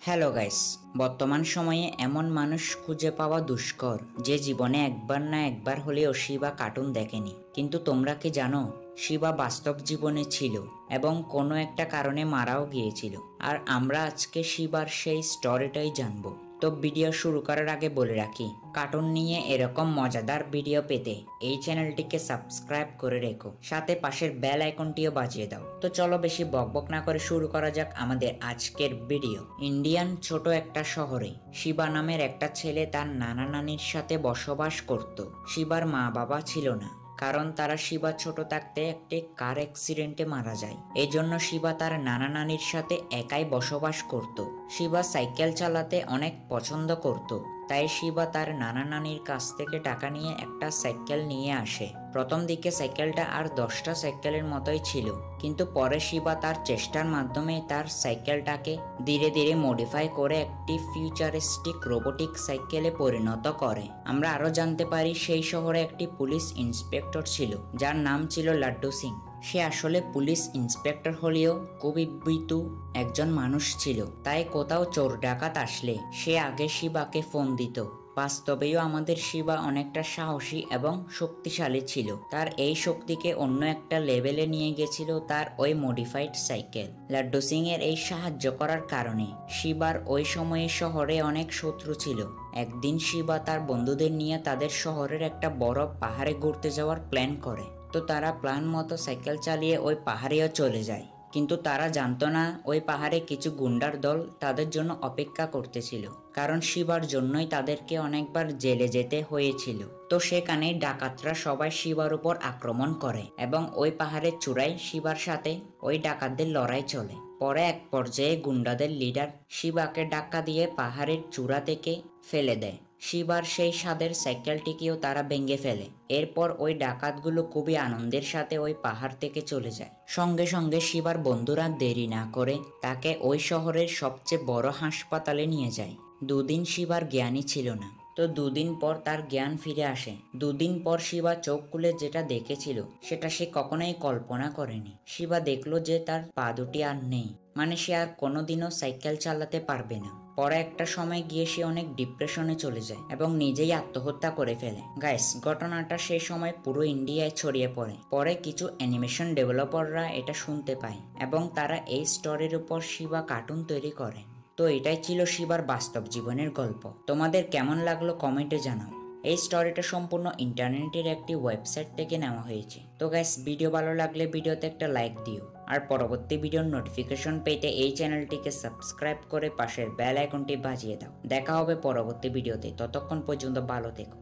Hello guys, বর্তমান সময়ে এমন মানুষ খুঁজে পাওয়া দুষ্কর যে জীবনে একবার না একবার হলেও শিবা কার্টুন দেখেনি। কিন্তু তোমরা কি জানো, শিবা বাস্তব জীবনে ছিল এবং কোনো একটা কারণে মারাও গিয়েছিল। আর আমরা আজকে শিবার সেই স্টোরিটাই জানবো। তো ভিডিও শুরু করার আগে বলে রাখি, কার্টুন নিয়ে এরকম মজাদার ভিডিও পেতে এই চ্যানেলটিকে সাবস্ক্রাইব করে রেখো, সাথে পাশের বেল আইকনটিও বাজিয়ে দাও। তো চলো বেশি বকবক না করে শুরু করা যাক আমাদের আজকের ভিডিও। ইন্ডিয়ান ছোট একটা শহরে শিবা নামের একটা ছেলে তার নানা নানির সাথে বসবাস করত। শিবার মা বাবা ছিল না, কারণ তারা শিবা ছোট থাকতে একটি কার অ্যাক্সিডেন্টে মারা যায়। এই জন্য শিবা তার নানা নানির সাথে একাই বসবাস করত। শিবা সাইকেল চালাতে অনেক পছন্দ করত, তাই শিবা তার নানা নানির কাছ থেকে টাকা নিয়ে একটা সাইকেল নিয়ে আসে। প্রথম দিকে সাইকেলটা আর 10টা সাইকেলের মতোই ছিল, কিন্তু পরে শিবা তার চেষ্টার মাধ্যমে তার সাইকেলটাকে ধীরে ধীরে মডিফাই করে একটি ফিউচারিস্টিক রোবোটিক সাইকেলে পরিণত করে। আমরা আরো জানতে পারি সেই শহরে একটি পুলিশ ইন্সপেক্টর ছিল যার নাম ছিল লাড্ডু সিং। সে আসলে পুলিশ ইন্সপেক্টর হলেও খুবই ভীতু একজন মানুষ ছিল, তাই কোথাও চোর ডাকাত আসলে সে আগে শিবাকে ফোন দিত। বাস্তবেও আমাদের শিবা অনেকটা সাহসী এবং শক্তিশালী ছিল। তার এই শক্তিকে অন্য একটা লেভেলে নিয়ে গেছিল তার ওই মডিফাইড সাইকেল। লাড্ডু সিং এর এই সাহায্য করার কারণে শিবার ওই সময়ে শহরে অনেক শত্রু ছিল। একদিন শিবা তার বন্ধুদের নিয়ে তাদের শহরের একটা বড় পাহাড়ে ঘুরতে যাওয়ার প্ল্যান করে। তো তারা প্ল্যান মতো সাইকেল চালিয়ে ওই পাহাড়েও চলে যায়, কিন্তু তারা জানতো না ওই পাহাড়ে কিছু গুন্ডার দল তাদের জন্য অপেক্ষা করতেছিল, কারণ শিবার জন্যই তাদেরকে অনেকবার জেলে যেতে হয়েছিল। তো সেখানে ডাকাতরা সবাই শিবার উপর আক্রমণ করে এবং ওই পাহাড়ের চূড়ায় শিবার সাথে ওই ডাকাতদের লড়াই চলে। পরে এক পর্যায়ে গুন্ডাদের লিডার শিবাকে ধাক্কা দিয়ে পাহাড়ের চূড়া থেকে ফেলে দেয়। শিবার সেই স্বাদের সাইকেলটিকেও তারা ভেঙে ফেলে। এরপর ওই ডাকাতগুলো খুবই আনন্দের সাথে ওই পাহাড় থেকে চলে যায়। সঙ্গে সঙ্গে শিবার বন্ধুরা দেরি না করে তাকে ওই শহরের সবচেয়ে বড় হাসপাতালে নিয়ে যায়। দুদিন শিবার জ্ঞানই ছিল না, তো দুদিন পর তার জ্ঞান ফিরে আসে। দুদিন পর শিবা চোখ খুলে যেটা দেখেছিল সেটা সে কখনোই কল্পনা করেনি। শিবা দেখলো যে তার পা দুটি আর নেই, মানে সে আর কোনোদিনও সাইকেল চালাতে পারবে না। পরে একটা সময় গিয়ে সে অনেক ডিপ্রেশনে চলে যায় এবং নিজেই আত্মহত্যা করে ফেলে। গাইস, ঘটনাটা সেই সময় পুরো ইন্ডিয়ায় ছড়িয়ে পড়ে। পরে কিছু অ্যানিমেশন ডেভেলপাররা এটা শুনতে পায় এবং তারা এই স্টোরির উপর শিবা কার্টুন তৈরি করে। তো এটাই ছিল শিবার বাস্তব জীবনের গল্প। তোমাদের কেমন লাগলো কমেন্টে জানাও। এই স্টোরিটা সম্পূর্ণ ইন্টারনেটের একটি ওয়েবসাইট থেকে নেওয়া হয়েছে। তো গাইস, ভিডিও ভালো লাগলে ভিডিওতে একটা লাইক দিও, আর পরবর্তী ভিডিওর নোটিফিকেশন পেতে এই চ্যানেলটিকে সাবস্ক্রাইব করে পাশের বেল আইকনটি বাজিয়ে দাও। দেখা হবে পরবর্তী ভিডিওতে, ততক্ষণ পর্যন্ত ভালো থেকো।